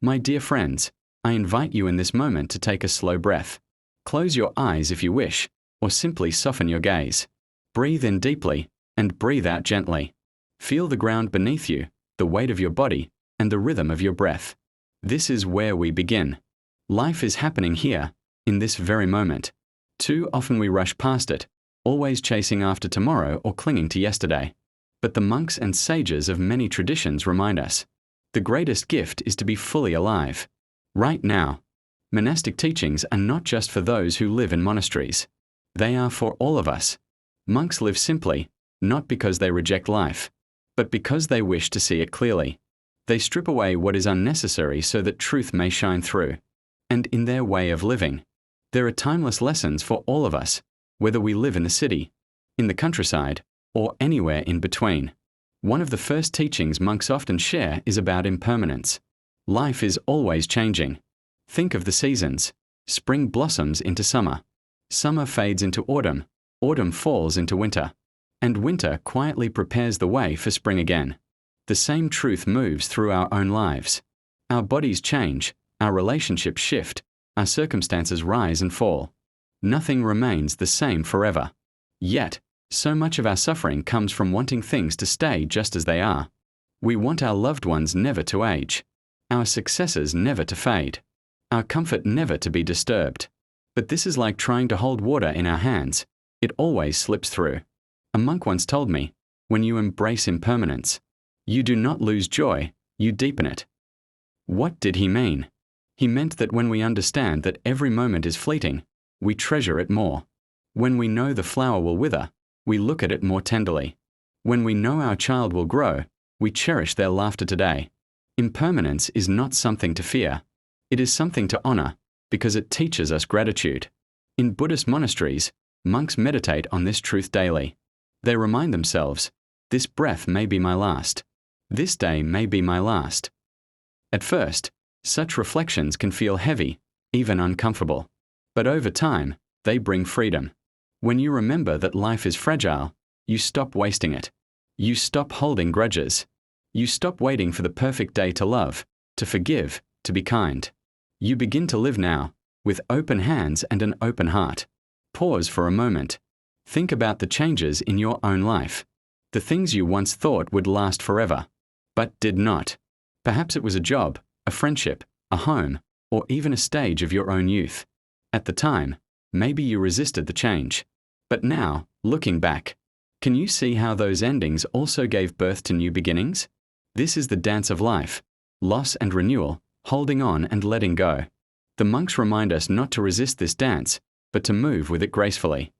My dear friends, I invite you in this moment to take a slow breath. Close your eyes if you wish, or simply soften your gaze. Breathe in deeply, and breathe out gently. Feel the ground beneath you, the weight of your body, and the rhythm of your breath. This is where we begin. Life is happening here, in this very moment. Too often we rush past it, always chasing after tomorrow or clinging to yesterday. But the monks and sages of many traditions remind us, the greatest gift is to be fully alive. Right now. Monastic teachings are not just for those who live in monasteries. They are for all of us. Monks live simply, not because they reject life, but because they wish to see it clearly. They strip away what is unnecessary so that truth may shine through. And in their way of living, there are timeless lessons for all of us, whether we live in the city, in the countryside, or anywhere in between. One of the first teachings monks often share is about impermanence. Life is always changing. Think of the seasons. Spring blossoms into summer. Summer fades into autumn. Autumn falls into winter. And winter quietly prepares the way for spring again. The same truth moves through our own lives. Our bodies change. Our relationships shift. Our circumstances rise and fall. Nothing remains the same forever. Yet, so much of our suffering comes from wanting things to stay just as they are. We want our loved ones never to age, our successes never to fade, our comfort never to be disturbed. But this is like trying to hold water in our hands. It always slips through. A monk once told me, when you embrace impermanence, you do not lose joy, you deepen it. What did he mean? He meant that when we understand that every moment is fleeting, we treasure it more. When we know the flower will wither, we look at it more tenderly. When we know our child will grow, we cherish their laughter today. Impermanence is not something to fear. It is something to honor, because it teaches us gratitude. In Buddhist monasteries, monks meditate on this truth daily. They remind themselves, this breath may be my last. This day may be my last. At first, such reflections can feel heavy, even uncomfortable. But over time, they bring freedom. When you remember that life is fragile, you stop wasting it. You stop holding grudges. You stop waiting for the perfect day to love, to forgive, to be kind. You begin to live now, with open hands and an open heart. Pause for a moment. Think about the changes in your own life. The things you once thought would last forever, but did not. Perhaps it was a job, a friendship, a home, or even a stage of your own youth. At the time, maybe you resisted the change. But now, looking back, can you see how those endings also gave birth to new beginnings? This is the dance of life, loss and renewal, holding on and letting go. The monks remind us not to resist this dance, but to move with it gracefully.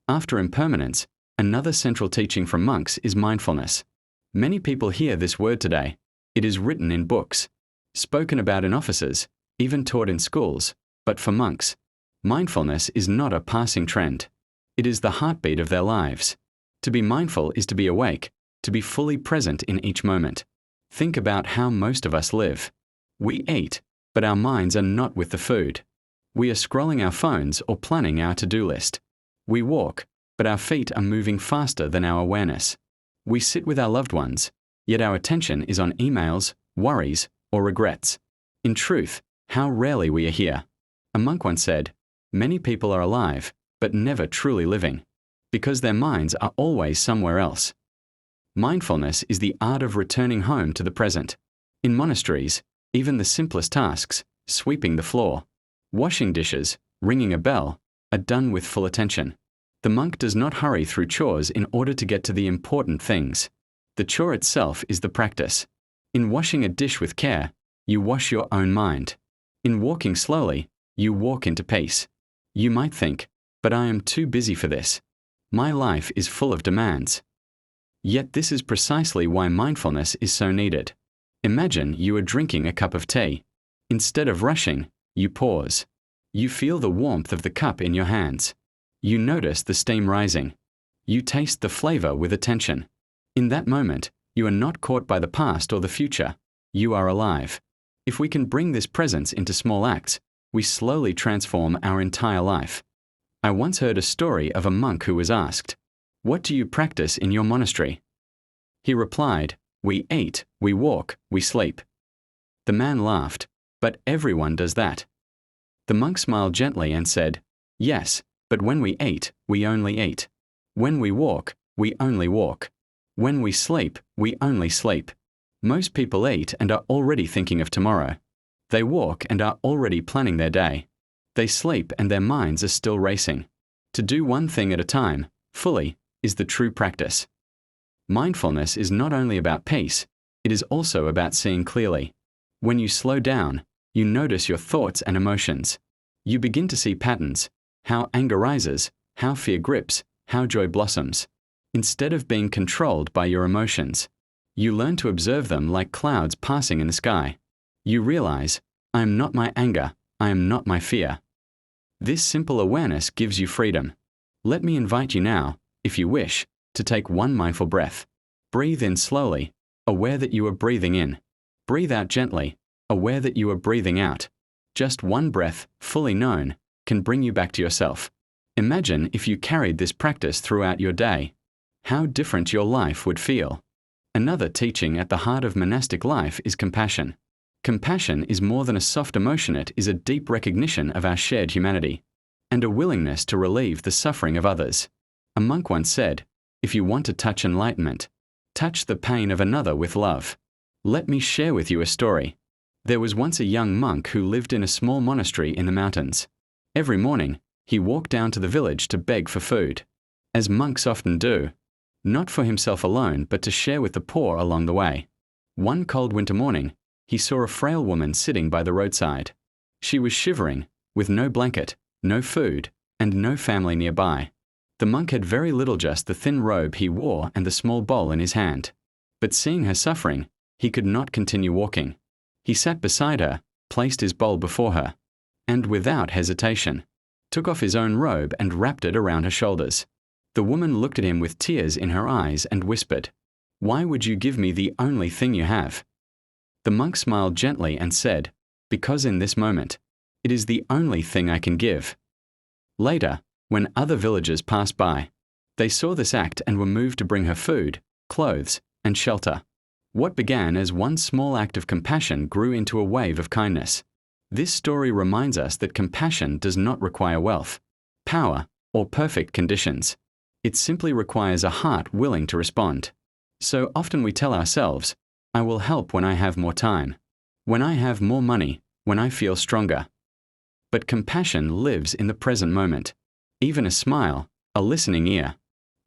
After impermanence, another central teaching from monks is mindfulness. Many people hear this word today. It is written in books, spoken about in offices, even taught in schools. But for monks, mindfulness is not a passing trend. It is the heartbeat of their lives. To be mindful is to be awake, to be fully present in each moment. Think about how most of us live. We eat, but our minds are not with the food. We are scrolling our phones or planning our to-do list. We walk, but our feet are moving faster than our awareness. We sit with our loved ones, yet our attention is on emails, worries, or regrets. In truth, how rarely we are here. A monk once said, many people are alive, but never truly living, because their minds are always somewhere else. Mindfulness is the art of returning home to the present. In monasteries, even the simplest tasks, sweeping the floor, washing dishes, ringing a bell, are done with full attention. The monk does not hurry through chores in order to get to the important things. The chore itself is the practice. In washing a dish with care, you wash your own mind. In walking slowly, you walk into peace. You might think, but I am too busy for this. My life is full of demands. Yet this is precisely why mindfulness is so needed. Imagine you are drinking a cup of tea. Instead of rushing, you pause. You feel the warmth of the cup in your hands. You notice the steam rising. You taste the flavor with attention. In that moment, you are not caught by the past or the future. You are alive. If we can bring this presence into small acts, we slowly transform our entire life. I once heard a story of a monk who was asked, "What do you practice in your monastery?" He replied, "We eat, we walk, we sleep." The man laughed. But everyone does that. The monk smiled gently and said, "Yes, but when we eat, we only eat. When we walk, we only walk. When we sleep, we only sleep. Most people eat and are already thinking of tomorrow. They walk and are already planning their day. They sleep and their minds are still racing. To do one thing at a time, fully, is the true practice." Mindfulness is not only about peace, it is also about seeing clearly. When you slow down, you notice your thoughts and emotions. You begin to see patterns, how anger rises, how fear grips, how joy blossoms. Instead of being controlled by your emotions, you learn to observe them like clouds passing in the sky. You realize, I am not my anger, I am not my fear. This simple awareness gives you freedom. Let me invite you now, if you wish, to take one mindful breath. Breathe in slowly, aware that you are breathing in. Breathe out gently, aware that you are breathing out. Just one breath, fully known, can bring you back to yourself. Imagine if you carried this practice throughout your day. How different your life would feel. Another teaching at the heart of monastic life is compassion. Compassion is more than a soft emotion, it is a deep recognition of our shared humanity, and a willingness to relieve the suffering of others. A monk once said, "If you want to touch enlightenment, touch the pain of another with love." Let me share with you a story. There was once a young monk who lived in a small monastery in the mountains. Every morning, he walked down to the village to beg for food, as monks often do, not for himself alone but to share with the poor along the way. One cold winter morning, he saw a frail woman sitting by the roadside. She was shivering, with no blanket, no food, and no family nearby. The monk had very little, just the thin robe he wore and the small bowl in his hand. But seeing her suffering, he could not continue walking. He sat beside her, placed his bowl before her, and without hesitation, took off his own robe and wrapped it around her shoulders. The woman looked at him with tears in her eyes and whispered, "Why would you give me the only thing you have?" The monk smiled gently and said, "Because in this moment, it is the only thing I can give." Later, when other villagers passed by, they saw this act and were moved to bring her food, clothes, and shelter. What began as one small act of compassion grew into a wave of kindness. This story reminds us that compassion does not require wealth, power, or perfect conditions. It simply requires a heart willing to respond. So often we tell ourselves, "I will help when I have more time, when I have more money, when I feel stronger." But compassion lives in the present moment. Even a smile, a listening ear,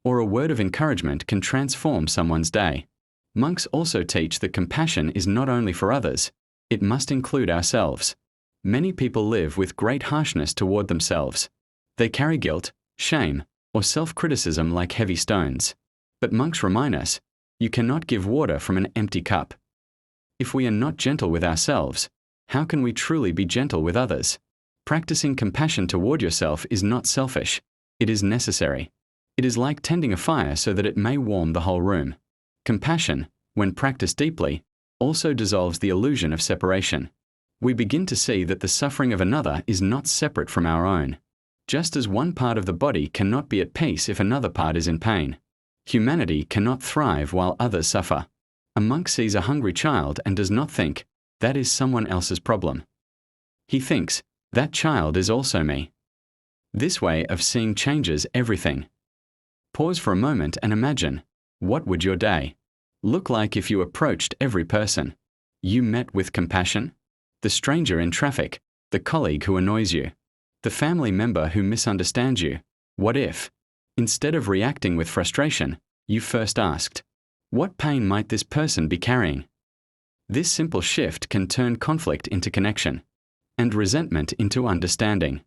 or a word of encouragement can transform someone's day. Monks also teach that compassion is not only for others, it must include ourselves. Many people live with great harshness toward themselves. They carry guilt, shame, or self-criticism like heavy stones. But monks remind us, you cannot give water from an empty cup. If we are not gentle with ourselves, how can we truly be gentle with others? Practicing compassion toward yourself is not selfish, it is necessary. It is like tending a fire so that it may warm the whole room. Compassion, when practiced deeply, also dissolves the illusion of separation. We begin to see that the suffering of another is not separate from our own. Just as one part of the body cannot be at peace if another part is in pain, humanity cannot thrive while others suffer. A monk sees a hungry child and does not think, that is someone else's problem. He thinks, that child is also me. This way of seeing changes everything. Pause for a moment and imagine, what would your day look like if you approached every person you met with compassion? The stranger in traffic, the colleague who annoys you, the family member who misunderstands you. What if, instead of reacting with frustration, you first asked, what pain might this person be carrying? This simple shift can turn conflict into connection, and resentment into understanding.